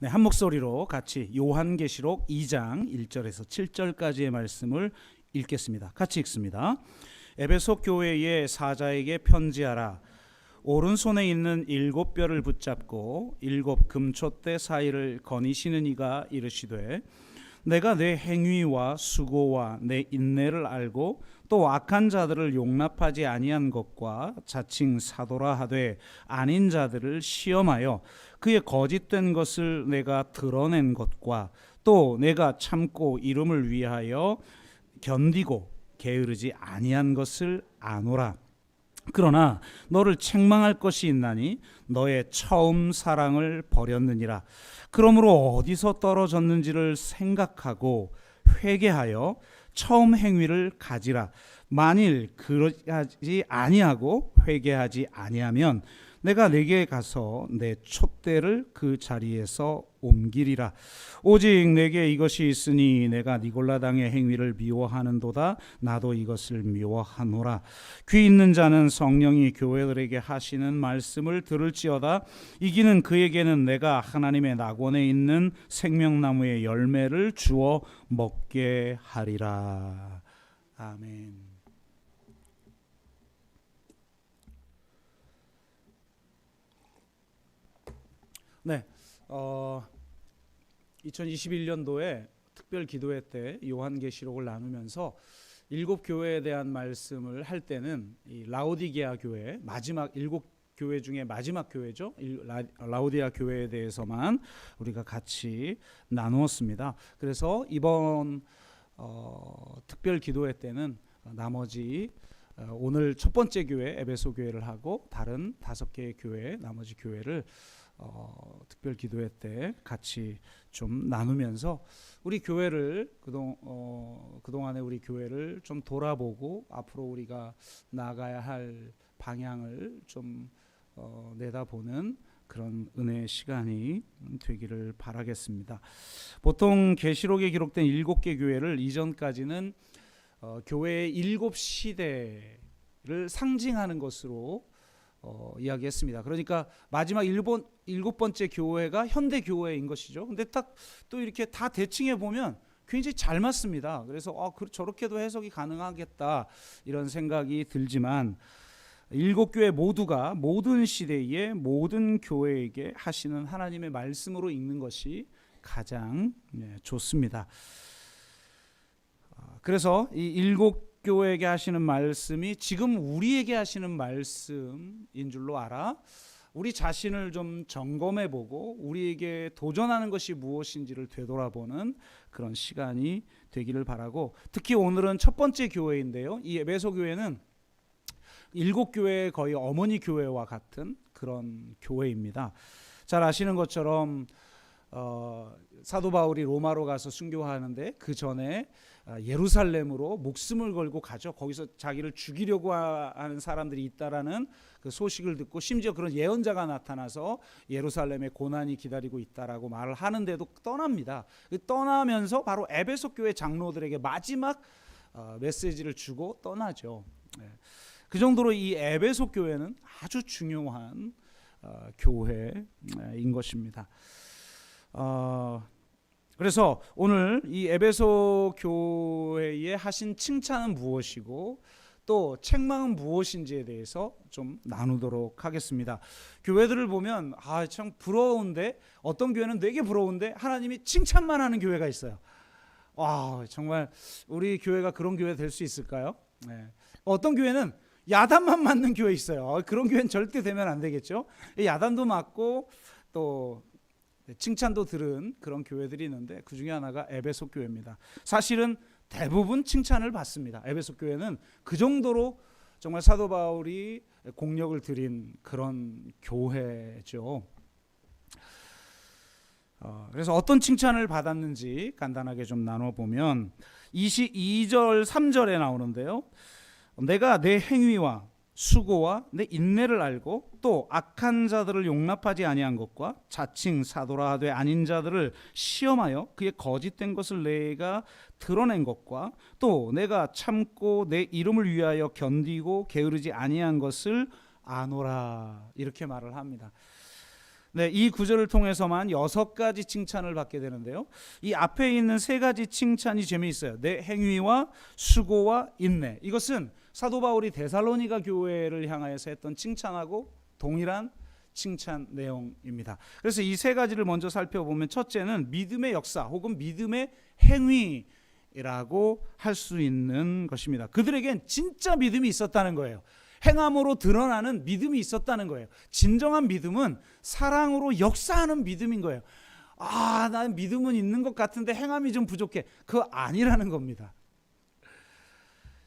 네, 한 목소리로 같이 요한계시록 2장 1절에서 7절까지의 말씀을 읽겠습니다. 같이 읽습니다. 에베소 교회의 사자에게 편지하라. 오른손에 있는 7뼈를 붙잡고 7 금촛대 사이를 거니시는 이가 이르시되 내가 내 행위와 수고와 내 인내를 알고 또 악한 자들을 용납하지 아니한 것과 자칭 사도라 하되 아닌 자들을 시험하여 그의 거짓된 것을 내가 드러낸 것과 또 내가 참고 이름을 위하여 견디고 게으르지 아니한 것을 아노라. 그러나 너를 책망할 것이 있나니 너의 처음 사랑을 버렸느니라. 그러므로 어디서 떨어졌는지를 생각하고 회개하여 처음 행위를 가지라. 만일 그러지 아니하고 회개하지 아니하면 내가 내게 가서 내 촛대를 그 자리에서 옮기리라. 오직 내게 이것이 있으니 내가 니골라당의 행위를 미워하는도다. 나도 이것을 미워하노라. 귀 있는 자는 성령이 교회들에게 하시는 말씀을 들을지어다. 이기는 그에게는 내가 하나님의 낙원에 있는 생명나무의 열매를 주어 먹게 하리라. 아멘. 네, 2021년도에 특별 기도회 때 요한계시록을 나누면서 7교회에 대한 말씀을 할 때는 이 라오디게아 교회 마지막 7교회 중에 마지막 교회죠. 라오디게아 교회에 대해서만 우리가 같이 나누었습니다. 그래서 이번 특별 기도회 때는 나머지 오늘 첫 번째 교회 에베소 교회를 하고 다른 5개의 교회 나머지 교회를 특별 기도회 때 같이 좀 나누면서 우리 교회를 그동안에 우리 교회를 좀 돌아보고 앞으로 우리가 나아가야 할 방향을 좀 내다보는 그런 은혜의 시간이 되기를 바라겠습니다. 보통 계시록에 기록된 7개 교회를 이전까지는 교회의 7시대를 상징하는 것으로 이야기했습니다. 그러니까 마지막 7번째 교회가 현대 교회인 것이죠. 근데 딱 또 이렇게 다 대칭해 보면 굉장히 잘 맞습니다. 그래서 저렇게도 해석이 가능하겠다 이런 생각이 들지만 7교회 모두가 모든 시대의 모든 교회에게 하시는 하나님의 말씀으로 읽는 것이 가장 좋습니다. 그래서 이 7교회에게 하시는 말씀이 지금 우리에게 하시는 말씀인 줄로 알아 우리 자신을 좀 점검해보고 우리에게 도전하는 것이 무엇인지를 되돌아보는 그런 시간이 되기를 바라고, 특히 오늘은 첫 번째 교회인데요. 이 에베소 교회는 7교회의 거의 어머니 교회와 같은 그런 교회입니다. 잘 아시는 것처럼 사도 바울이 로마로 가서 순교하는데 그 전에 예루살렘으로 목숨을 걸고 가죠. 거기서 자기를 죽이려고 하는 사람들이 있다라는 그 소식을 듣고 심지어 그런 예언자가 나타나서 예루살렘에 고난이 기다리고 있다라고 말을 하는데도 떠납니다. 떠나면서 바로 에베소 교회 장로들에게 마지막 메시지를 주고 떠나죠. 그 정도로 이 에베소 교회는 아주 중요한 교회인 것입니다. 그래서 오늘 이 에베소 교회에 하신 칭찬은 무엇이고 또 책망은 무엇인지에 대해서 좀 나누도록 하겠습니다. 교회들을 보면 참 부러운데, 어떤 교회는 되게 부러운데 하나님이 칭찬만 하는 교회가 있어요. 정말 우리 교회가 그런 교회 될 수 있을까요? 어떤 교회는 야단만 맞는 교회 있어요. 그런 교회는 절대 되면 안 되겠죠. 야단도 맞고 또 칭찬도 들은 그런 교회들이 있는데 그 중에 하나가 에베소 교회입니다. 사실은 대부분 칭찬을 받습니다. 에베소 교회는 그 정도로 정말 사도 바울이 공력을 들인 그런 교회죠. 그래서 어떤 칭찬을 받았는지 간단하게 좀 나눠보면 22절 3절에 나오는데요. 내가 내 행위와 수고와 내 인내를 알고 또 악한 자들을 용납하지 아니한 것과 자칭 사도라 하되 아닌 자들을 시험하여 그의 거짓된 것을 내가 드러낸 것과 또 내가 참고 내 이름을 위하여 견디고 게으르지 아니한 것을 아노라, 이렇게 말을 합니다. 네, 이 구절을 통해서만 6가지 칭찬을 받게 되는데요. 이 앞에 있는 3가지 칭찬이 재미있어요. 내 행위와 수고와 인내. 이것은 사도 바울이 데살로니가 교회를 향하여서 했던 칭찬하고 동일한 칭찬 내용입니다. 그래서 이 3가지를 먼저 살펴보면, 첫째는 믿음의 역사 혹은 믿음의 행위라고 할 수 있는 것입니다. 그들에겐 진짜 믿음이 있었다는 거예요. 행함으로 드러나는 믿음이 있었다는 거예요. 진정한 믿음은 사랑으로 역사하는 믿음인 거예요. 난 믿음은 있는 것 같은데 행함이 좀 부족해. 그거 아니라는 겁니다.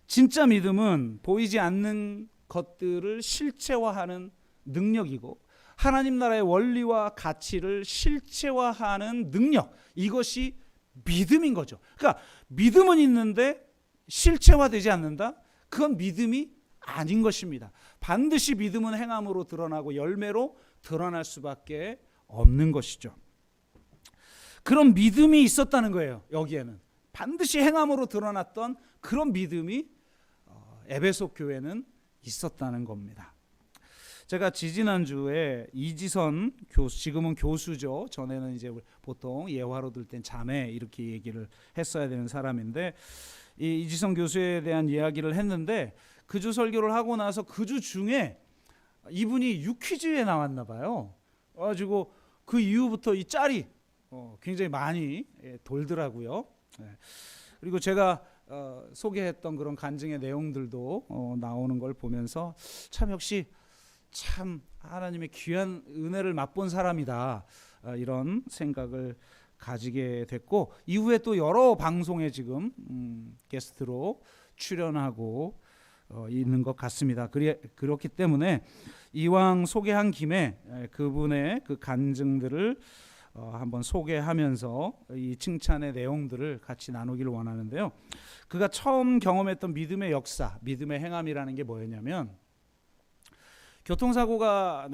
진짜 믿음은 보이지 않는 것들을 실체화하는 능력이고, 하나님 나라의 원리와 가치를 실체화하는 능력, 이것이 믿음인 거죠. 그러니까 믿음은 있는데 실체화되지 않는다? 그건 믿음이 아닌 것입니다. 반드시 믿음은 행함으로 드러나고 열매로 드러날 수밖에 없는 것이죠. 그런 믿음이 있었다는 거예요. 여기에는 반드시 행함으로 드러났던 그런 믿음이 에베소 교회는 있었다는 겁니다. 제가 지지난주에 이지선 교수, 지금은 교수죠. 전에는 이제 보통 예화로 들 땐 자매 이렇게 얘기를 했어야 되는 사람인데, 이 이지선 교수에 대한 이야기를 했는데, 그 주 설교를 하고 나서 그 주 중에 이분이 유퀴즈에 나왔나 봐요. 그래가지고 그 이후부터 이 짤이 굉장히 많이 돌더라고요. 그리고 제가 소개했던 그런 간증의 내용들도 나오는 걸 보면서 참 역시 참 하나님의 귀한 은혜를 맛본 사람이다, 이런 생각을 가지게 됐고, 이후에 또 여러 방송에 지금 게스트로 출연하고 있는 것 같습니다. 그렇기 때문에 이왕 소개한 김에 그분의 그 간증들을 한번 소개하면서 이 칭찬의 내용들을 같이 나누기를 원하는데요. 그가 처음 경험했던 믿음의 역사, 믿음의 행함이라는 게 뭐였냐면, 교통사고가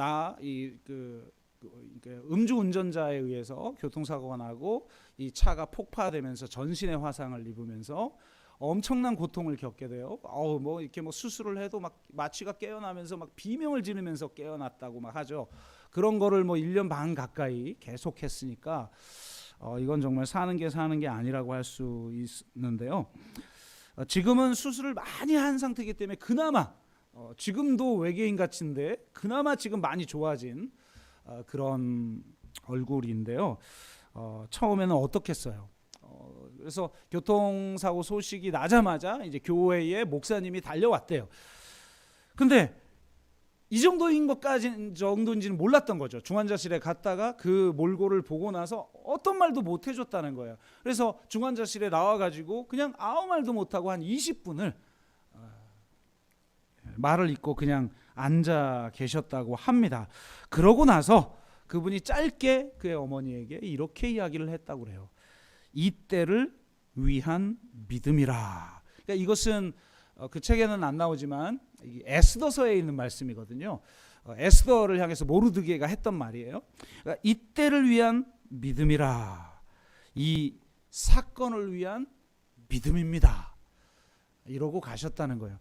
음주운전자에 의해서 교통사고가 나고 이 차가 폭파되면서 전신의 화상을 입으면서 엄청난 고통을 겪게 돼요. 이렇게 수술을 해도 막 마취가 깨어나면서 막 비명을 지르면서 깨어났다고 막 하죠. 그런 거를 1년 반 가까이 계속했으니까 이건 정말 사는 게 아니라고 할 수 있는데요. 지금은 수술을 많이 한 상태이기 때문에 그나마 지금도 외계인 같은데 그나마 지금 많이 좋아진 그런 얼굴인데요. 처음에는 어떻겠어요? 그래서 교통사고 소식이 나자마자 이제 교회에 목사님이 달려왔대요. 근데 이 정도인지는 몰랐던 거죠. 중환자실에 갔다가 그 몰골을 보고 나서 어떤 말도 못 해줬다는 거예요. 그래서 중환자실에 나와가지고 그냥 아무 말도 못하고 한 20분을 말을 잇고 그냥 앉아 계셨다고 합니다. 그러고 나서 그분이 짧게 그의 어머니에게 이렇게 이야기를 했다고 그래요. 이때를 위한 믿음이라. 그러니까 이것은 그 책에는 안 나오지만 에스더서에 있는 말씀이거든요. 에스더를 향해서 모르드게가 했던 말이에요. 그러니까 이때를 위한 믿음이라. 이 사건을 위한 믿음입니다. 이러고 가셨다는 거예요.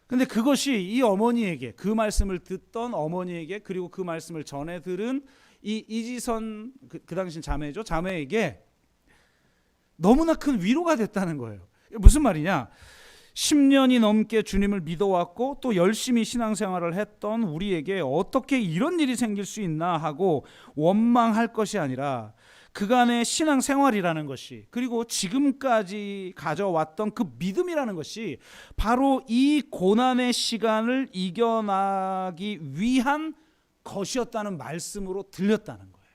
근데 그것이 이 어머니에게, 그 말씀을 듣던 어머니에게, 그리고 그 말씀을 전해 들은 이 이지선 그 당시 자매죠. 자매에게 너무나 큰 위로가 됐다는 거예요. 무슨 말이냐? 10년이 넘게 주님을 믿어왔고 또 열심히 신앙생활을 했던 우리에게 어떻게 이런 일이 생길 수 있나 하고 원망할 것이 아니라, 그간의 신앙생활이라는 것이, 그리고 지금까지 가져왔던 그 믿음이라는 것이 바로 이 고난의 시간을 이겨나기 위한 것이었다는 말씀으로 들렸다는 거예요.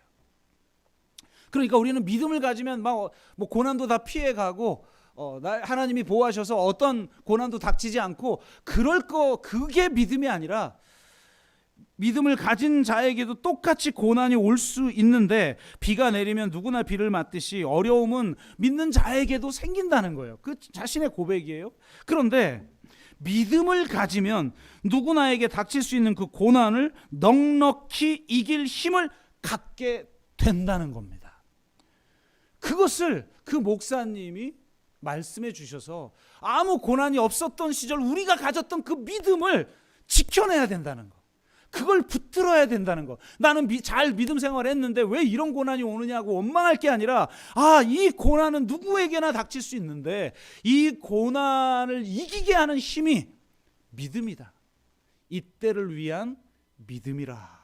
그러니까 우리는 믿음을 가지면 고난도 다 피해가고 하나님이 보호하셔서 어떤 고난도 닥치지 않고 그게 믿음이 아니라, 믿음을 가진 자에게도 똑같이 고난이 올 수 있는데, 비가 내리면 누구나 비를 맞듯이 어려움은 믿는 자에게도 생긴다는 거예요. 그 자신의 고백이에요. 그런데 믿음을 가지면 누구나에게 닥칠 수 있는 그 고난을 넉넉히 이길 힘을 갖게 된다는 겁니다. 그것을 그 목사님이 말씀해 주셔서 아무 고난이 없었던 시절 우리가 가졌던 그 믿음을 지켜내야 된다는 것, 그걸 붙들어야 된다는 거. 나는 잘 믿음 생활했는데 왜 이런 고난이 오느냐고 원망할 게 아니라, 이 고난은 누구에게나 닥칠 수 있는데 이 고난을 이기게 하는 힘이 믿음이다. 이때를 위한 믿음이라.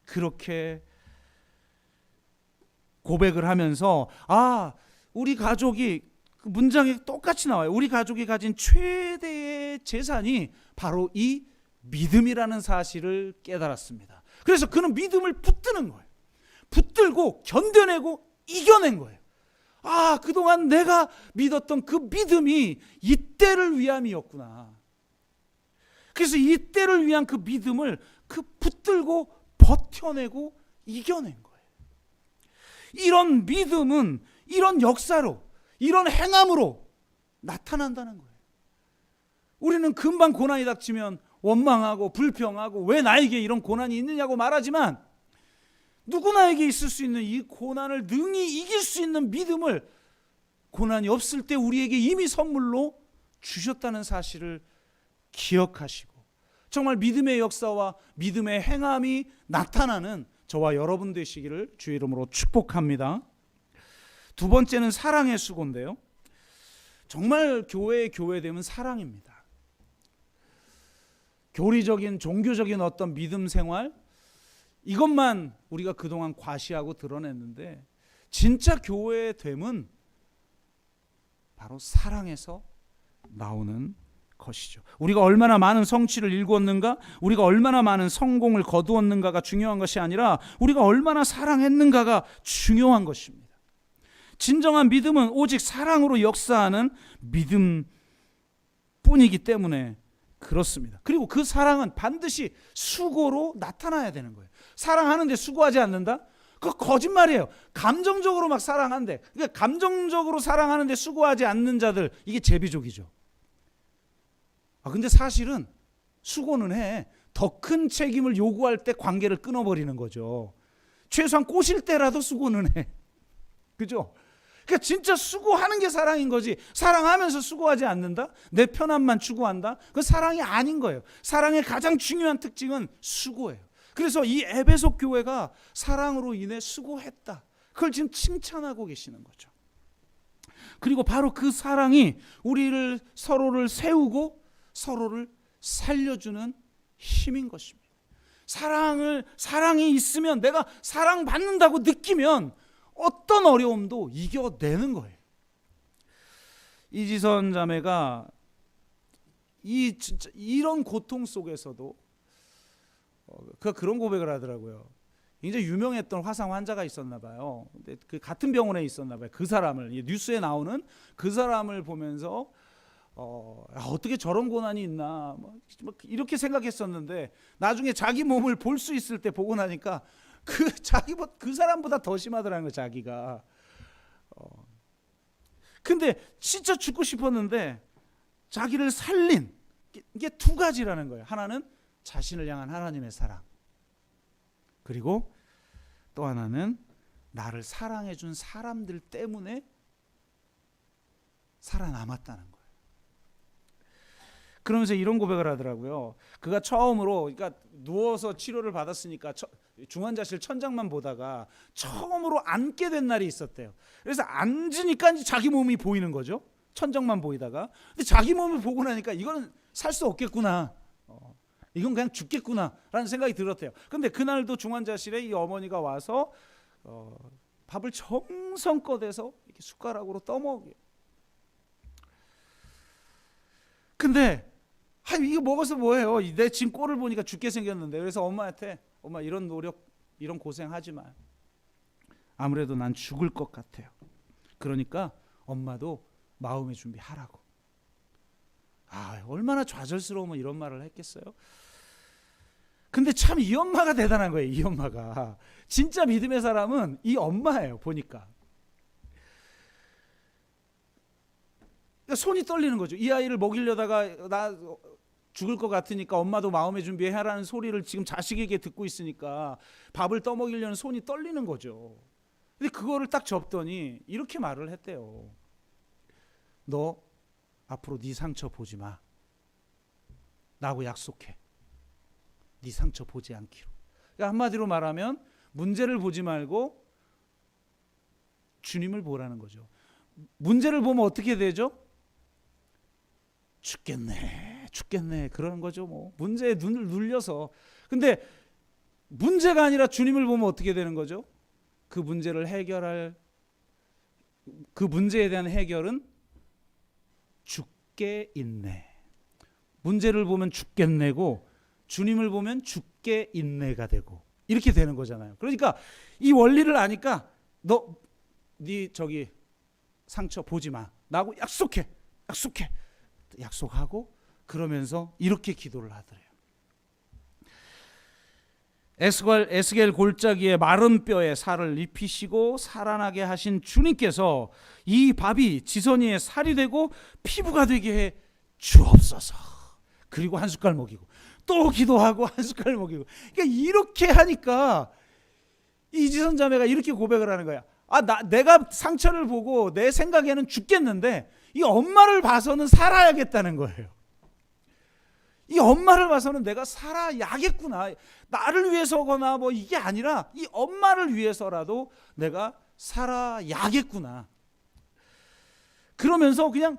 그렇게 고백을 하면서 우리 가족이, 그 문장에 똑같이 나와요. 우리 가족이 가진 최대의 재산이 바로 이 믿음이라는 사실을 깨달았습니다. 그래서 그는 믿음을 붙드는 거예요. 붙들고 견뎌내고 이겨낸 거예요. 그동안 내가 믿었던 그 믿음이 이때를 위함이었구나. 그래서 이때를 위한 그 믿음을 붙들고 버텨내고 이겨낸 거예요. 이런 믿음은 이런 역사로, 이런 행함으로 나타난다는 거예요. 우리는 금방 고난이 닥치면 원망하고 불평하고 왜 나에게 이런 고난이 있느냐고 말하지만, 누구나에게 있을 수 있는 이 고난을 능히 이길 수 있는 믿음을 고난이 없을 때 우리에게 이미 선물로 주셨다는 사실을 기억하시고, 정말 믿음의 역사와 믿음의 행함이 나타나는 저와 여러분 되시기를 주의 이름으로 축복합니다. 두 번째는 사랑의 수고인데요. 정말 교회의 교회됨은 사랑입니다. 교리적인 종교적인 어떤 믿음 생활, 이것만 우리가 그동안 과시하고 드러냈는데, 진짜 교회됨은 바로 사랑에서 나오는 것이죠. 우리가 얼마나 많은 성취를 이루었는가, 우리가 얼마나 많은 성공을 거두었는가가 중요한 것이 아니라 우리가 얼마나 사랑했는가가 중요한 것입니다. 진정한 믿음은 오직 사랑으로 역사하는 믿음뿐이기 때문에 그렇습니다. 그리고 그 사랑은 반드시 수고로 나타나야 되는 거예요. 사랑하는데 수고하지 않는다? 그거 거짓말이에요. 감정적으로 막 사랑한대. 그러니까 감정적으로 사랑하는데 수고하지 않는 자들, 이게 제비족이죠. 근데 사실은 수고는 해. 더 큰 책임을 요구할 때 관계를 끊어버리는 거죠. 최소한 꼬실 때라도 수고는 해. 그죠? 그러니까 진짜 수고하는 게 사랑인 거지, 사랑하면서 수고하지 않는다? 내 편함만 추구한다? 그건 사랑이 아닌 거예요. 사랑의 가장 중요한 특징은 수고예요. 그래서 이 에베소 교회가 사랑으로 인해 수고했다, 그걸 지금 칭찬하고 계시는 거죠. 그리고 바로 그 사랑이 우리를, 서로를 세우고 서로를 살려주는 힘인 것입니다. 사랑이 있으면, 내가 사랑받는다고 느끼면 어떤 어려움도 이겨내는 거예요. 이지선 자매가 이런 고통 속에서도 그런 고백을 하더라고요. 굉장히 유명했던 화상 환자가 있었나 봐요. 근데 그 같은 병원에 있었나 봐요. 그 사람을, 뉴스에 나오는 그 사람을 보면서 어떻게 저런 고난이 있나 이렇게 생각했었는데, 나중에 자기 몸을 볼 수 있을 때 보고 나니까 그 사람보다 더 심하더라는 거예요, 자기가. 근데 진짜 죽고 싶었는데 자기를 살린 이게 두 가지라는 거예요. 하나는 자신을 향한 하나님의 사랑, 그리고 또 하나는 나를 사랑해 준 사람들 때문에 살아남았다는 거예요. 그러면서 이런 고백을 하더라고요. 그가 처음으로, 그러니까 누워서 치료를 받았으니까 중환자실 천장만 보다가 처음으로 앉게 된 날이 있었대요. 그래서 앉으니까 자기 몸이 보이는 거죠. 천장만 보이다가. 근데 자기 몸을 보고 나니까 이거는 살 수 없겠구나, 이건 그냥 죽겠구나 라는 생각이 들었대요. 근데 그날도 중환자실에 이 어머니가 와서 밥을 정성껏 해서 이렇게 숟가락으로 떠먹여요. 근데 이거 먹어서 뭐해요? 내 지금 꼴을 보니까 죽게 생겼는데. 그래서 엄마한테, 엄마 이런 노력, 이런 고생하지 마. 아무래도 난 죽을 것 같아요. 그러니까 엄마도 마음의 준비하라고. 얼마나 좌절스러우면 이런 말을 했겠어요? 근데 참 이 엄마가 대단한 거예요. 이 엄마가 진짜 믿음의 사람은 이 엄마예요. 보니까 손이 떨리는 거죠. 이 아이를 먹이려다가 나 죽을 것 같으니까 엄마도 마음의 준비해라는 소리를 지금 자식에게 듣고 있으니까 밥을 떠먹이려는 손이 떨리는 거죠. 근데 그거를 딱 접더니 이렇게 말을 했대요. 너 앞으로 네 상처 보지 마. 나하고 약속해. 네 상처 보지 않기로. 그러니까 한마디로 말하면 문제를 보지 말고 주님을 보라는 거죠. 문제를 보면 어떻게 되죠? 죽겠네 그러는 거죠. 뭐 문제에 눈을 눌려서. 근데 문제가 아니라 주님을 보면 어떻게 되는 거죠? 그 문제를 해결할, 그 문제에 대한 해결은 죽게 있네. 문제를 보면 죽겠네고 주님을 보면 죽게 있네가 되고 이렇게 되는 거잖아요. 그러니까 이 원리를 아니까 네 저기 상처 보지 마. 나하고 약속하고 그러면서 이렇게 기도를 하더래요. 에스겔 골짜기에 마른 뼈에 살을 입히시고 살아나게 하신 주님께서 이 밥이 지선이의 살이 되고 피부가 되게 해 주옵소서. 그리고 한 숟갈 먹이고 또 기도하고 한 숟갈 먹이고. 그러니까 이렇게 하니까 이지선 자매가 이렇게 고백을 하는 거야. 내가 상처를 보고 내 생각에는 죽겠는데 이 엄마를 봐서는 살아야겠다는 거예요. 이 엄마를 봐서는 내가 살아야겠구나. 나를 위해서거나 뭐 이게 아니라 이 엄마를 위해서라도 내가 살아야겠구나. 그러면서 그냥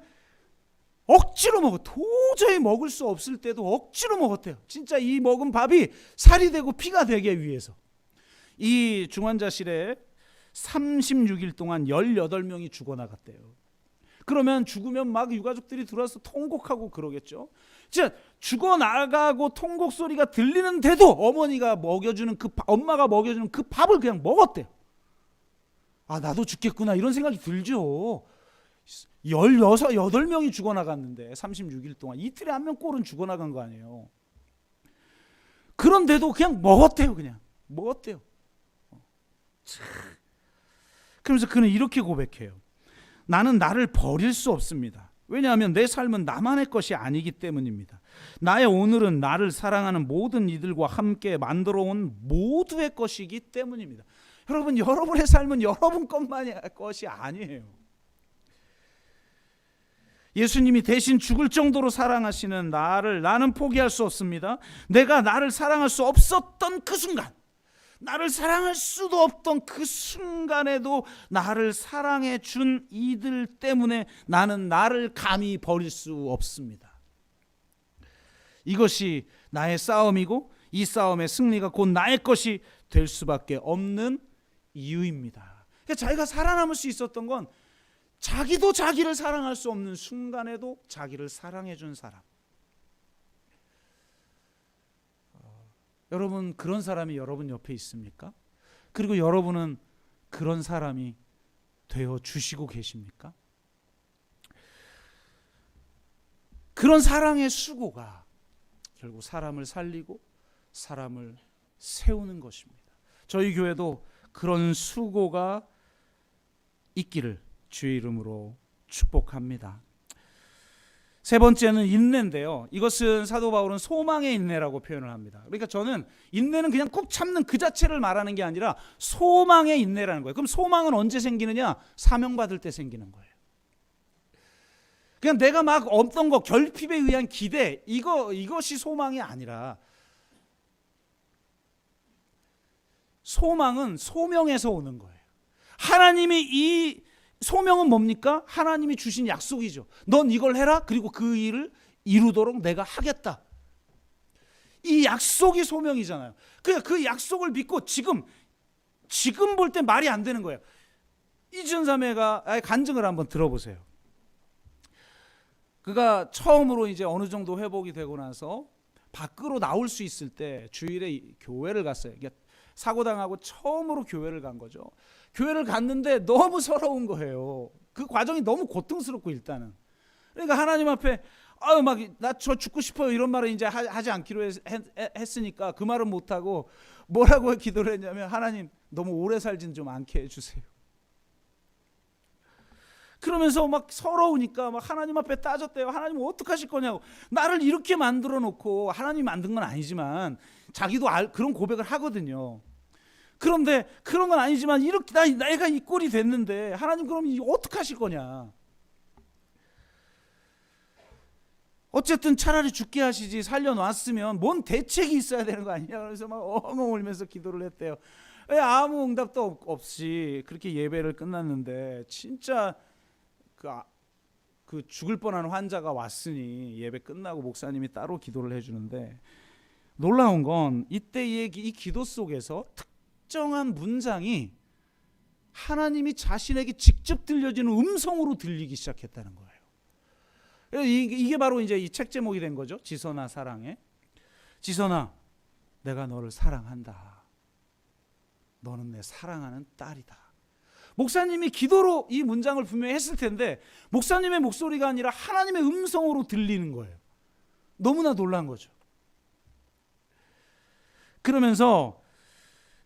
억지로 먹어. 도저히 먹을 수 없을 때도 억지로 먹었대요. 진짜 이 먹은 밥이 살이 되고 피가 되게 위해서. 이 중환자실에 36일 동안 18명이 죽어나갔대요. 그러면 죽으면 막 유가족들이 들어와서 통곡하고 그러겠죠. 진짜 죽어나가고 통곡 소리가 들리는데도 엄마가 먹여주는 그 밥을 그냥 먹었대요. 나도 죽겠구나 이런 생각이 들죠. 8명이 죽어나갔는데 36일 동안 이틀에 한 명 꼴은 죽어나간 거 아니에요. 그런데도 그냥 먹었대요. 그냥 먹었대요. 그러면서 그는 이렇게 고백해요. 나는 나를 버릴 수 없습니다. 왜냐하면 내 삶은 나만의 것이 아니기 때문입니다. 나의 오늘은 나를 사랑하는 모든 이들과 함께 만들어온 모두의 것이기 때문입니다. 여러분, 여러분의 삶은 여러분 것이 아니에요. 예수님이 대신 죽을 정도로 사랑하시는 나는 포기할 수 없습니다. 내가 나를 사랑할 수 없었던 그 순간, 나를 사랑할 수도 없던 그 순간에도 나를 사랑해 준 이들 때문에 나는 나를 감히 버릴 수 없습니다. 이것이 나의 싸움이고 이 싸움의 승리가 곧 나의 것이 될 수밖에 없는 이유입니다. 그러니까 자기가 살아남을 수 있었던 건 자기도 자기를 사랑할 수 없는 순간에도 자기를 사랑해 준 사람. 여러분, 그런 사람이 여러분 옆에 있습니까? 그리고 여러분은 그런 사람이 되어 주시고 계십니까? 그런 사랑의 수고가 결국 사람을 살리고 사람을 세우는 것입니다. 저희 교회도 그런 수고가 있기를 주의 이름으로 축복합니다. 세 번째는 인내인데요. 이것은 사도 바울은 소망의 인내라고 표현을 합니다. 그러니까 저는 인내는 그냥 꾹 참는 그 자체를 말하는 게 아니라 소망의 인내라는 거예요. 그럼 소망은 언제 생기느냐? 사명받을 때 생기는 거예요. 그냥 내가 막 없던 거, 결핍에 의한 기대, 이것이 소망이 아니라 소망은 소명에서 오는 거예요. 하나님이 이 소명은 뭡니까? 하나님이 주신 약속이죠. 넌 이걸 해라. 그리고 그 일을 이루도록 내가 하겠다. 이 약속이 소명이잖아요. 그 약속을 믿고 지금 볼 때 말이 안 되는 거예요. 이지연 자매가 간증을 한번 들어보세요. 그가 처음으로 이제 어느 정도 회복이 되고 나서 밖으로 나올 수 있을 때 주일에 교회를 갔어요. 사고 당하고 처음으로 교회를 간 거죠. 교회를 갔는데 너무 서러운 거예요. 그 과정이 너무 고통스럽고 일단은. 그러니까 하나님 앞에 나 저 죽고 싶어요 이런 말을 이제 하지 않기로 했으니까 그 말은 못 하고 뭐라고 기도를 했냐면 하나님 너무 오래 살진 좀 않게 해주세요. 그러면서 막 서러우니까 막 하나님 앞에 따졌대요. 하나님 어떡하실 거냐고. 나를 이렇게 만들어 놓고 하나님 만든 건 아니지만 자기도 그런 고백을 하거든요. 그런데 그런 건 아니지만 이렇게 내가 이 꼴이 됐는데 하나님 그럼 어떡하실 거냐. 어쨌든 차라리 죽게 하시지 살려놨으면 뭔 대책이 있어야 되는 거 아니냐. 그래서 막 엉엉 울면서 기도를 했대요. 왜 아무 응답도 없이 그렇게 예배를 끝났는데 진짜 그 죽을 뻔한 환자가 왔으니 예배 끝나고 목사님이 따로 기도를 해주는데, 놀라운 건 이때의 이 기도 속에서 특정한 문장이 하나님이 자신에게 직접 들려지는 음성으로 들리기 시작했다는 거예요. 이게 바로 이제 이 책 제목이 된 거죠. 지선아 사랑해. 지선아, 내가 너를 사랑한다. 너는 내 사랑하는 딸이다. 목사님이 기도로 이 문장을 분명히 했을 텐데 목사님의 목소리가 아니라 하나님의 음성으로 들리는 거예요. 너무나 놀란 거죠. 그러면서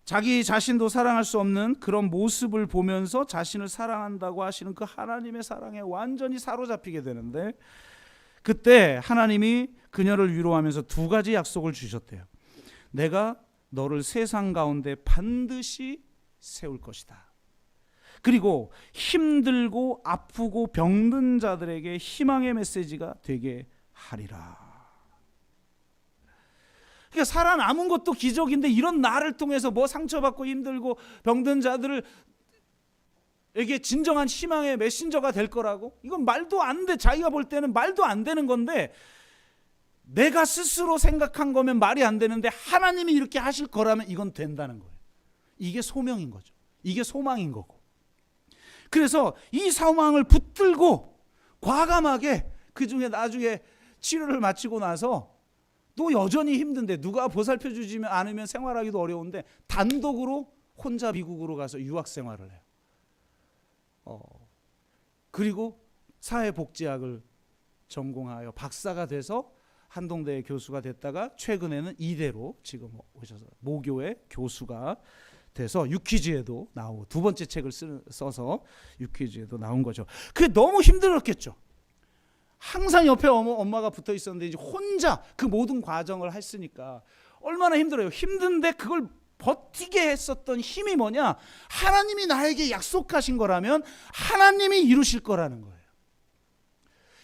자기 자신도 사랑할 수 없는 그런 모습을 보면서 자신을 사랑한다고 하시는 그 하나님의 사랑에 완전히 사로잡히게 되는데, 그때 하나님이 그녀를 위로하면서 두 가지 약속을 주셨대요. 내가 너를 세상 가운데 반드시 세울 것이다. 그리고 힘들고 아프고 병든 자들에게 희망의 메시지가 되게 하리라. 그러니까 살아남은 것도 기적인데 이런 나를 통해서 뭐 상처받고 힘들고 병든 자들에게 진정한 희망의 메신저가 될 거라고? 이건 말도 안 돼. 자기가 볼 때는 말도 안 되는 건데, 내가 스스로 생각한 거면 말이 안 되는데 하나님이 이렇게 하실 거라면 이건 된다는 거예요. 이게 소명인 거죠. 이게 소망인 거고. 그래서 이 소망을 붙들고 과감하게 그중에 나중에 치료를 마치고 나서 또 여전히 힘든데 누가 보살펴 주지 않으면 생활하기도 어려운데 단독으로 혼자 미국으로 가서 유학 생활을 해요. 그리고 사회복지학을 전공하여 박사가 돼서 한동대의 교수가 됐다가 최근에는 이대로 지금 오셔서 모교의 교수가 돼서 유퀴즈에도 나오고 두 번째 책을 써서 유퀴즈에도 나온 거죠. 그게 너무 힘들었겠죠. 항상 옆에 엄마가 붙어 있었는데 이제 혼자 그 모든 과정을 했으니까 얼마나 힘들어요. 힘든데 그걸 버티게 했었던 힘이 뭐냐? 하나님이 나에게 약속하신 거라면 하나님이 이루실 거라는 거예요.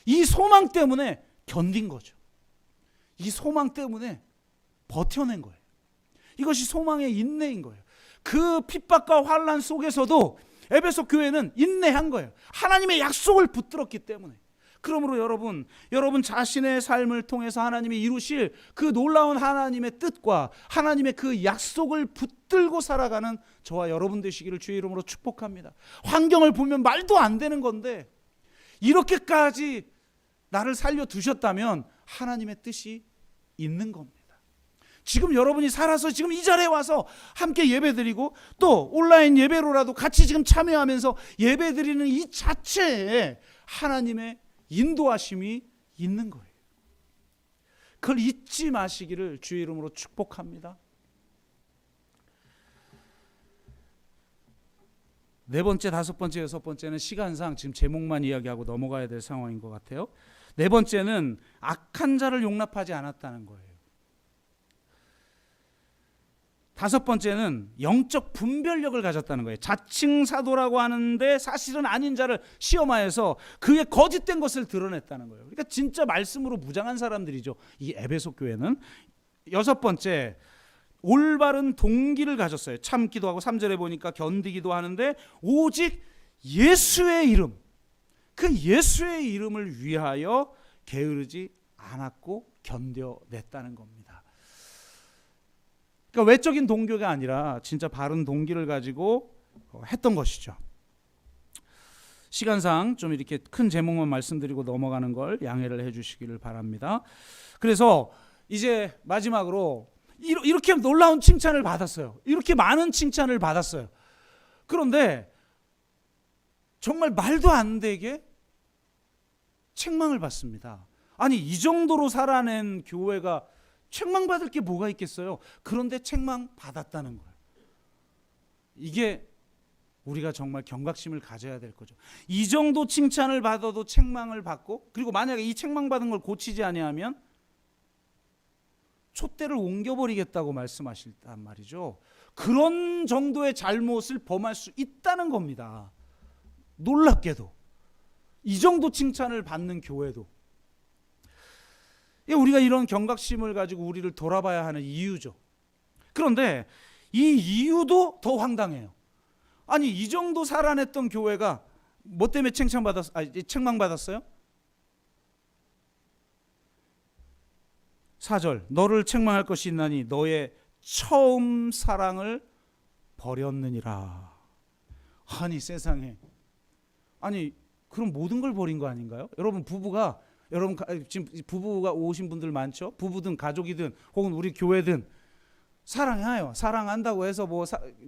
이 소망 때문에 견딘 거죠. 이 소망 때문에 버텨낸 거예요. 이것이 소망의 인내인 거예요. 그 핍박과 환난 속에서도 에베소 교회는 인내한 거예요. 하나님의 약속을 붙들었기 때문에. 그러므로 여러분 자신의 삶을 통해서 하나님이 이루실 그 놀라운 하나님의 뜻과 하나님의 그 약속을 붙들고 살아가는 저와 여러분 되시기를 주의 이름으로 축복합니다. 환경을 보면 말도 안 되는 건데 이렇게까지 나를 살려두셨다면 하나님의 뜻이 있는 겁니다. 지금 여러분이 살아서 지금 이 자리에 와서 함께 예배드리고 또 온라인 예배로라도 같이 지금 참여하면서 예배드리는 이 자체에 하나님의 인도하심이 있는 거예요. 그걸 잊지 마시기를 주의 이름으로 축복합니다. 네 번째, 다섯 번째, 여섯 번째는 시간상 지금 제목만 이야기하고 넘어가야 될 상황인 것 같아요. 네 번째는 악한 자를 용납하지 않았다는 거예요. 다섯 번째는 영적 분별력을 가졌다는 거예요. 자칭 사도라고 하는데 사실은 아닌 자를 시험하여서 그의 거짓된 것을 드러냈다는 거예요. 그러니까 진짜 말씀으로 무장한 사람들이죠. 이 에베소 교회는. 여섯 번째, 올바른 동기를 가졌어요. 참기도 하고 3절에 보니까 견디기도 하는데 오직 예수의 이름, 그 예수의 이름을 위하여 게으르지 않았고 견뎌냈다는 겁니다. 그러니까 외적인 동기가 아니라 진짜 바른 동기를 가지고 했던 것이죠. 시간상 좀 이렇게 큰 제목만 말씀드리고 넘어가는 걸 양해를 해주시기를 바랍니다. 그래서 이제 마지막으로 이렇게 놀라운 칭찬을 받았어요. 이렇게 많은 칭찬을 받았어요. 그런데 정말 말도 안 되게 책망을 받습니다. 아니 이 정도로 살아낸 교회가 책망받을 게 뭐가 있겠어요? 그런데 책망받았다는 거예요. 이게 우리가 정말 경각심을 가져야 될 거죠. 이 정도 칭찬을 받아도 책망을 받고, 그리고 만약에 이 책망받은 걸 고치지 아니하면 촛대를 옮겨버리겠다고 말씀하셨단 말이죠. 그런 정도의 잘못을 범할 수 있다는 겁니다. 놀랍게도 이 정도 칭찬을 받는 교회도. 우리가 이런 경각심을 가지고 우리를 돌아봐야 하는 이유죠. 그런데 이 이유도 더 황당해요. 아니, 이 정도 살아냈던 교회가 뭐 때문에 책망받았어요? 4절, 너를 책망할 것이 있나니 너의 처음 사랑을 버렸느니라. 아니, 세상에. 아니, 그럼 모든 걸 버린 거 아닌가요? 여러분 지금 부부가 오신 분들 많죠? 부부든 가족이든 혹은 우리 교회든 사랑해요. 사랑한다고 해서 뭐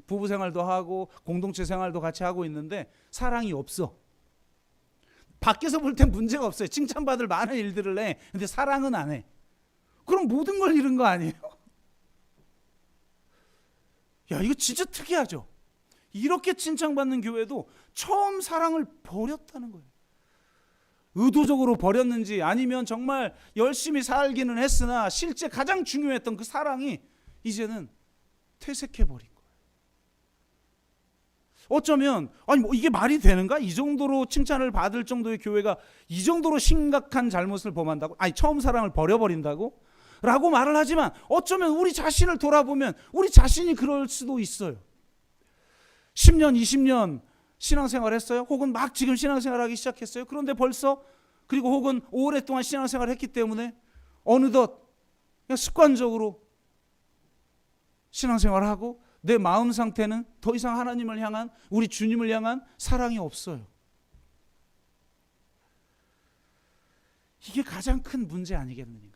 부부 생활도 하고 공동체 생활도 같이 하고 있는데 사랑이 없어. 밖에서 볼 땐 문제가 없어요. 칭찬받을 많은 일들을 해. 근데 사랑은 안 해. 그럼 모든 걸 잃은 거 아니에요? 야, 이거 진짜 특이하죠? 이렇게 칭찬받는 교회도 처음 사랑을 버렸다는 거예요. 의도적으로 버렸는지 아니면 정말 열심히 살기는 했으나 실제 가장 중요했던 그 사랑이 이제는 퇴색해버린 거예요. 어쩌면 아니 뭐 이게 말이 되는가? 이 정도로 칭찬을 받을 정도의 교회가 이 정도로 심각한 잘못을 범한다고? 아니, 처음 사랑을 버려버린다고? 라고 말을 하지만 어쩌면 우리 자신을 돌아보면 우리 자신이 그럴 수도 있어요. 10년, 20년 신앙생활 했어요? 혹은 막 지금 신앙생활 하기 시작했어요? 그런데 벌써, 그리고 혹은 오랫동안 신앙생활 했기 때문에 어느덧 그냥 습관적으로 신앙생활을 하고 내 마음 상태는 더 이상 하나님을 향한, 우리 주님을 향한 사랑이 없어요. 이게 가장 큰 문제 아니겠느냐.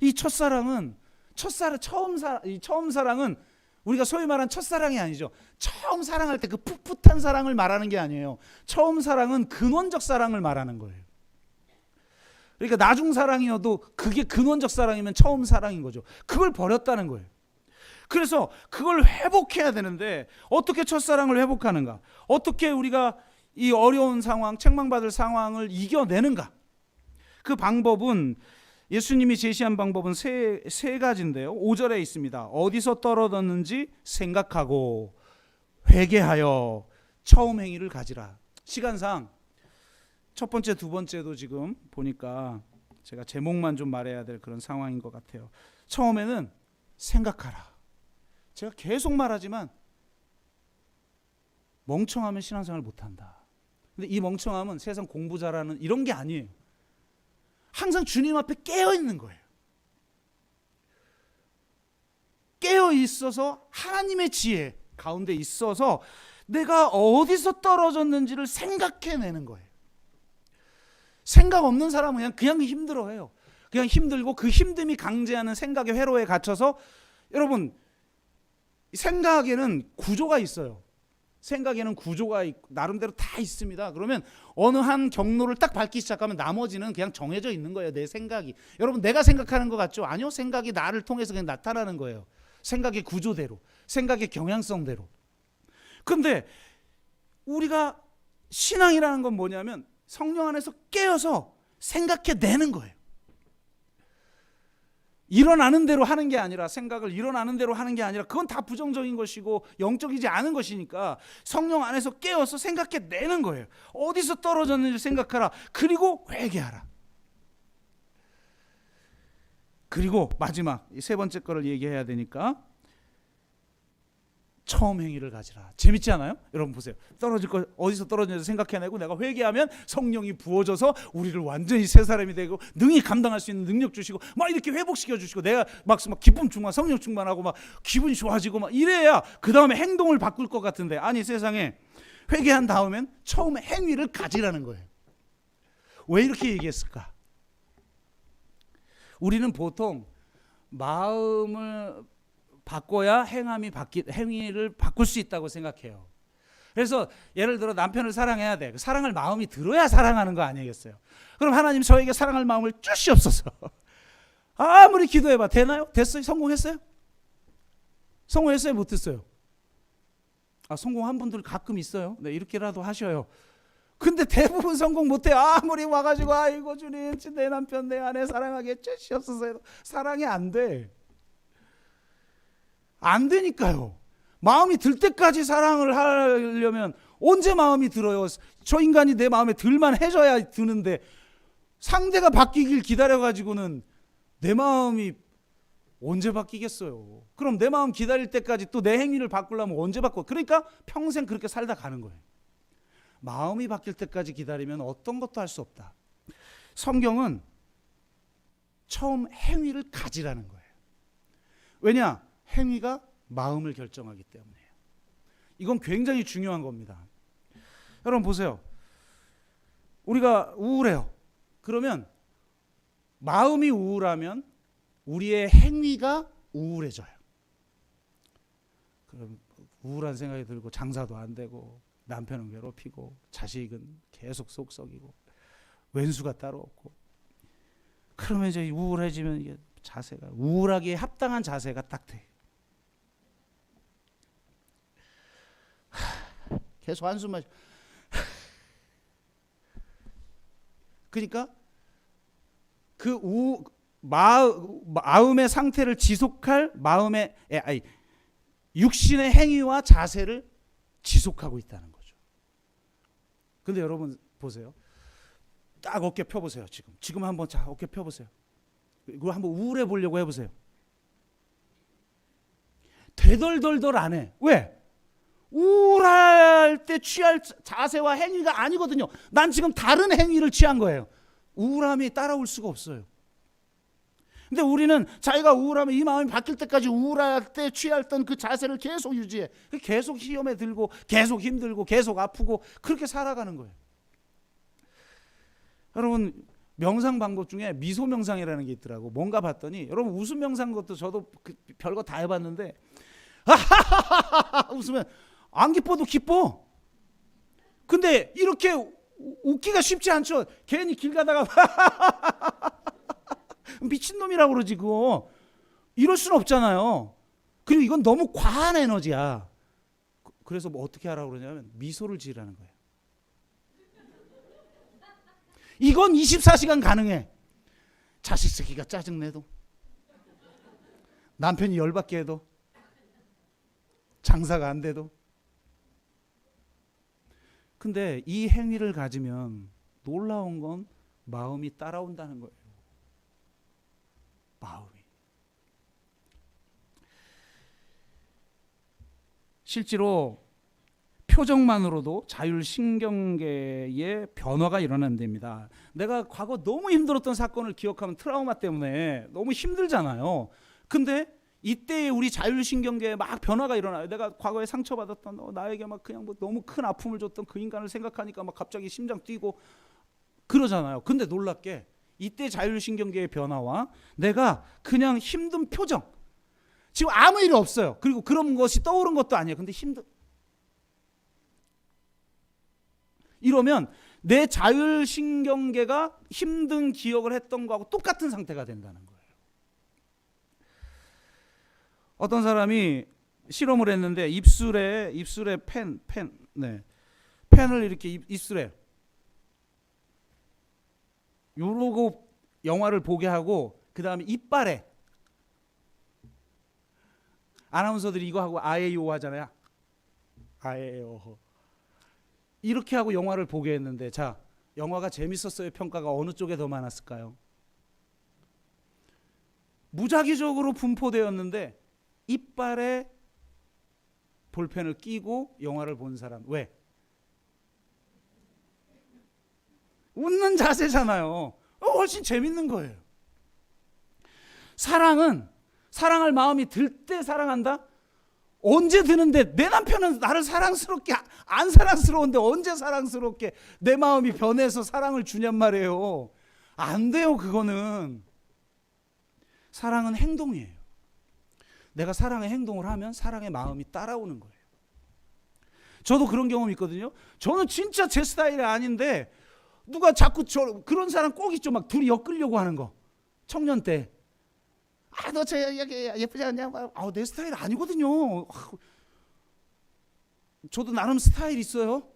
이 첫사랑은 처음 사랑은 우리가 소위 말하는 첫사랑이 아니죠. 처음 사랑할 때 그 풋풋한 사랑을 말하는 게 아니에요. 처음 사랑은 근원적 사랑을 말하는 거예요. 그러니까 나중 사랑이어도 그게 근원적 사랑이면 처음 사랑인 거죠. 그걸 버렸다는 거예요. 그래서 그걸 회복해야 되는데 어떻게 첫사랑을 회복하는가? 어떻게 우리가 이 어려운 상황, 책망받을 상황을 이겨내는가? 그 방법은, 예수님이 제시한 방법은 세 가지인데요. 5절에 있습니다. 어디서 떨어졌는지 생각하고 회개하여 처음 행위를 가지라. 시간상 첫 번째, 두 번째도 지금 보니까 제가 제목만 좀 말해야 될 그런 상황인 것 같아요. 처음에는 생각하라. 제가 계속 말하지만 멍청하면 신앙생활 못한다. 근데 이 멍청함은 세상 공부 잘하는 이런 게 아니에요. 항상 주님 앞에 깨어 있는 거예요. 깨어 있어서 하나님의 지혜 가운데 있어서 내가 어디서 떨어졌는지를 생각해내는 거예요. 생각 없는 사람은 그냥 힘들어해요. 그냥 힘들고 그 힘듦이 강제하는 생각의 회로에 갇혀서, 여러분, 생각에는 구조가 있어요. 생각에는 구조가 나름대로 다 있습니다. 그러면 어느 한 경로를 딱 밟기 시작하면 나머지는 그냥 정해져 있는 거예요. 내 생각이. 여러분, 내가 생각하는 것 같죠? 아니요. 생각이 나를 통해서 그냥 나타나는 거예요. 생각의 구조대로, 생각의 경향성대로. 그런데 우리가 신앙이라는 건 뭐냐면 성령 안에서 깨어서 생각해내는 거예요. 일어나는 대로 하는 게 아니라, 생각을 일어나는 대로 하는 게 아니라, 그건 다 부정적인 것이고 영적이지 않은 것이니까 성령 안에서 깨어서 생각해내는 거예요. 어디서 떨어졌는지 생각하라. 그리고 회개하라. 그리고 마지막 세 번째 거를 얘기해야 되니까 처음 행위를 가지라. 재밌지 않아요? 여러분 보세요. 떨어질 거 어디서 떨어졌는지 생각해내고 내가 회개하면 성령이 부어져서 우리를 완전히 새 사람이 되고 능히 감당할 수 있는 능력 주시고 막 이렇게 회복시켜 주시고 내가 막 기쁨 충만, 성령 충만하고 막 기분이 좋아지고 막 이래야 그 다음에 행동을 바꿀 것 같은데, 아니, 세상에 회개한 다음엔 처음 행위를 가지라는 거예요. 왜 이렇게 얘기했을까? 우리는 보통 마음을 바꿔야 행위를 바꿀 수 있다고 생각해요. 그래서 예를 들어 남편을 사랑해야 돼. 사랑할 마음이 들어야 사랑하는 거 아니겠어요? 그럼 하나님 저에게 사랑할 마음을 주시옵소서. 아무리 기도해봐. 되나요? 됐어요? 성공했어요? 성공했어요? 못했어요? 성공한 분들 가끔 있어요. 네, 이렇게라도 하셔요. 근데 대부분 성공 못해요. 아무리 와가지고 아이고 주님 내 남편 내 아내 사랑하게 주시옵소서. 사랑이 안 돼. 안 되니까요. 마음이 들 때까지 사랑을 하려면 언제 마음이 들어요? 저 인간이 내 마음에 들만 해줘야 드는데 상대가 바뀌길 기다려가지고는 내 마음이 언제 바뀌겠어요? 그럼 내 마음 기다릴 때까지 또 내 행위를 바꾸려면 언제 바꿔? 그러니까 평생 그렇게 살다 가는 거예요. 마음이 바뀔 때까지 기다리면 어떤 것도 할 수 없다. 성경은 처음 행위를 가지라는 거예요. 왜냐? 행위가 마음을 결정하기 때문이에요. 이건 굉장히 중요한 겁니다. 여러분 보세요. 우리가 우울해요. 그러면 마음이 우울하면 우리의 행위가 우울해져요. 그럼 우울한 생각이 들고 장사도 안 되고 남편은 괴롭히고 자식은 계속 속 썩이고 왼수가 따로 없고, 그러면 이제 우울해지면 이게 자세가 우울하기에 합당한 자세가 딱 돼. 계속 한숨 마셔. 그러니까 그 마음의 상태를 지속할 육신의 행위와 자세를 지속하고 있다는 거죠. 근데 여러분 보세요. 딱 어깨 펴보세요. 지금 한번 자 어깨 펴보세요. 그리고 한번 우울해 보려고 해보세요. 되덜덜덜 안 해. 왜? 우울할 때 취할 자세와 행위가 아니거든요. 난 지금 다른 행위를 취한 거예요. 우울함이 따라올 수가 없어요. 근데 우리는 자기가 우울하면 이 마음이 바뀔 때까지 우울할 때 취했던 그 자세를 계속 유지해. 계속 시험에 들고 계속 힘들고 계속 아프고 그렇게 살아가는 거예요. 여러분 명상 방법 중에 미소 명상이라는 게 있더라고. 뭔가 봤더니 여러분 웃음 명상 것도 저도 별거 다 해봤는데 웃으면 안 기뻐도 기뻐. 근데 이렇게 웃기가 쉽지 않죠. 괜히 길 가다가 미친놈이라고 그러지 그거. 이럴 수는 없잖아요. 그리고 이건 너무 과한 에너지야. 그래서 뭐 어떻게 하라고 그러냐면 미소를 지으라는 거예요. 이건 24시간 가능해. 자식 새끼가 짜증내도, 남편이 열받게 해도, 장사가 안 돼도. 근데 이 행위를 가지면 놀라운 건 마음이 따라온다는 거예요. 마음이. 실제로 표정만으로도 자율신경계의 변화가 일어난답니다. 내가 과거 너무 힘들었던 사건을 기억하면 트라우마 때문에 너무 힘들잖아요. 근데 이때 우리 자율신경계에 막 변화가 일어나요. 내가 과거에 상처받았던 나에게 막 그냥 뭐 너무 큰 아픔을 줬던 그 인간을 생각하니까 막 갑자기 심장 뛰고 그러잖아요. 근데 놀랍게 이때 자율신경계의 변화와 내가 그냥 힘든 표정, 지금 아무 일이 없어요. 그리고 그런 것이 떠오른 것도 아니에요. 근데 이러면 내 자율신경계가 힘든 기억을 했던 거하고 똑같은 상태가 된다는 거예요. 어떤 사람이 실험을 했는데 입술에 펜을 이렇게 입술에 요러고 영화를 보게 하고, 그 다음에 이빨에, 아나운서들이 이거 하고 아에요 하잖아요. 아에요. 이렇게 하고 영화를 보게 했는데, 자, 영화가 재밌었어요? 평가가 어느 쪽에 더 많았을까요? 무작위적으로 분포되었는데 이빨에 볼펜을 끼고 영화를 본 사람. 왜? 웃는 자세잖아요. 훨씬 재밌는 거예요. 사랑할 마음이 들 때 사랑한다? 언제 드는데? 내 남편은 나를 사랑스럽게 안 사랑스러운데 언제 사랑스럽게 내 마음이 변해서 사랑을 주냔 말이에요. 안 돼요. 그거는. 사랑은 행동이에요. 내가 사랑의 행동을 하면 사랑의 마음이 따라오는 거예요. 저도 그런 경험이 있거든요. 저는 진짜 제 스타일이 아닌데 누가 자꾸 그런 사람 꼭 있죠. 막 둘이 엮으려고 하는 거. 청년 때. 너 저 예쁘지 않냐? 내 스타일 아니거든요. 저도 나름 스타일 있어요.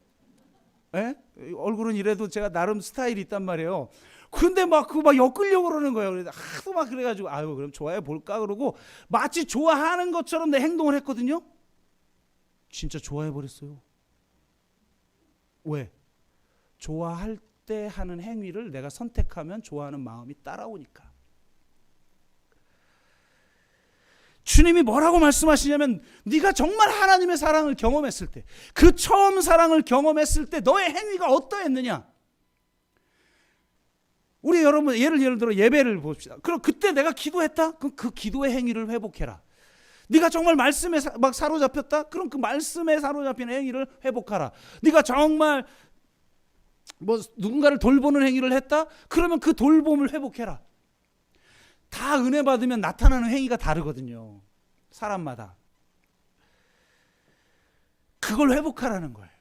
예? 얼굴은 이래도 제가 나름 스타일이 있단 말이에요. 근데 막 그거 막 엮으려고 그러는 거예요. 그래서 하도 막 그래가지고 그럼 좋아해 볼까 그러고 마치 좋아하는 것처럼 내 행동을 했거든요. 진짜 좋아해 버렸어요. 왜? 좋아할 때 하는 행위를 내가 선택하면 좋아하는 마음이 따라오니까. 주님이 뭐라고 말씀하시냐면 네가 정말 하나님의 사랑을 경험했을 때, 그 처음 사랑을 경험했을 때 너의 행위가 어떠했느냐. 우리 여러분 예를 들어 예배를 봅시다. 그럼 그때 내가 기도했다? 그럼 그 기도의 행위를 회복해라. 네가 정말 말씀에 막 사로잡혔다? 그럼 그 말씀에 사로잡힌 행위를 회복하라. 네가 정말 뭐 누군가를 돌보는 행위를 했다? 그러면 그 돌봄을 회복해라. 다 은혜 받으면 나타나는 행위가 다르거든요. 사람마다. 그걸 회복하라는 거예요.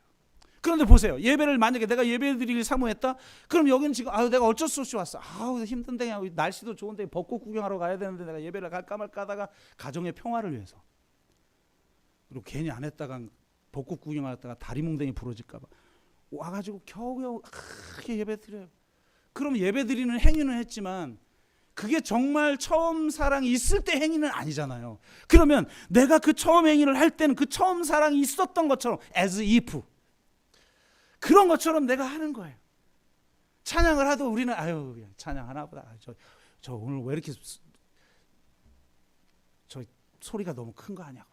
그런데 보세요. 예배를 만약에 내가 예배드리길 사모했다? 그럼 여기는 지금 내가 어쩔 수 없이 왔어. 힘든데 날씨도 좋은데 벚꽃 구경하러 가야 되는데 내가 예배를 갈까 말까 하다가 가정의 평화를 위해서. 그리고 괜히 안 했다가 벚꽃 구경하다가 다리 몽댕이 부러질까 봐 와가지고 겨우겨우 크게 예배드려요. 그럼 예배드리는 행위는 했지만 그게 정말 처음 사랑이 있을 때 행위는 아니잖아요. 그러면 내가 그 처음 행위를 할 때는 그 처음 사랑이 있었던 것처럼 as if 그런 것처럼 내가 하는 거예요. 찬양을 하도 우리는 그냥 찬양하나 보다. 저 오늘 왜 이렇게 저 소리가 너무 큰 거 아니야.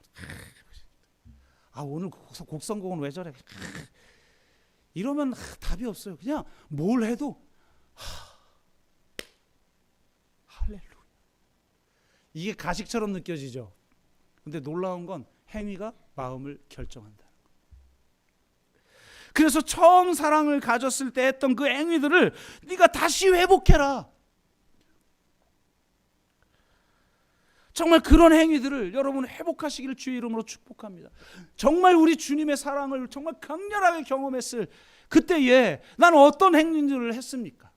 오늘 곡 선곡은 왜 저래. 이러면 답이 없어요. 그냥 뭘 해도 할렐루야. 이게 가식처럼 느껴지죠. 근데 놀라운 건 행위가 마음을 결정한다. 그래서 처음 사랑을 가졌을 때 했던 그 행위들을 네가 다시 회복해라. 정말 그런 행위들을 여러분 회복하시기를 주의 이름으로 축복합니다. 정말 우리 주님의 사랑을 정말 강렬하게 경험했을 그때에 나는 어떤 행위들을 했습니까?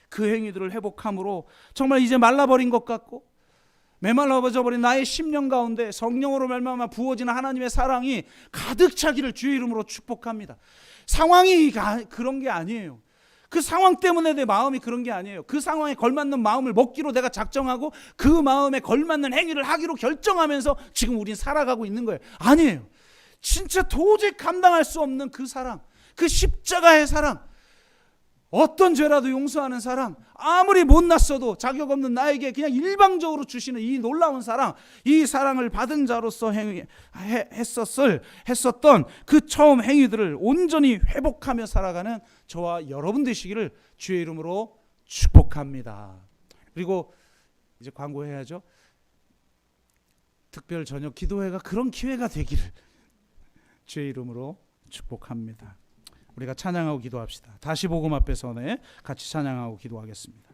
그 행위들을 회복함으로 정말 이제 말라버린 것 같고 메말라져 버린 나의 심령 가운데 성령으로 말미암아 부어지는 하나님의 사랑이 가득 차기를 주의 이름으로 축복합니다. 상황이 그런 게 아니에요. 그 상황 때문에 내 마음이 그런 게 아니에요. 그 상황에 걸맞는 마음을 먹기로 내가 작정하고 그 마음에 걸맞는 행위를 하기로 결정하면서 지금 우린 살아가고 있는 거예요. 아니에요. 진짜 도저히 감당할 수 없는 그 사랑, 그 십자가의 사랑, 어떤 죄라도 용서하는 사랑, 아무리 못났어도 자격 없는 나에게 그냥 일방적으로 주시는 이 놀라운 사랑, 이 사랑을 받은 자로서 했었던 그 처음 행위들을 온전히 회복하며 살아가는 저와 여러분 되시기를 주의 이름으로 축복합니다. 그리고 이제 광고해야죠. 특별 저녁 기도회가 그런 기회가 되기를 주의 이름으로 축복합니다. 우리가 찬양하고 기도합시다. 다시 복음 앞에서 같이 찬양하고 기도하겠습니다.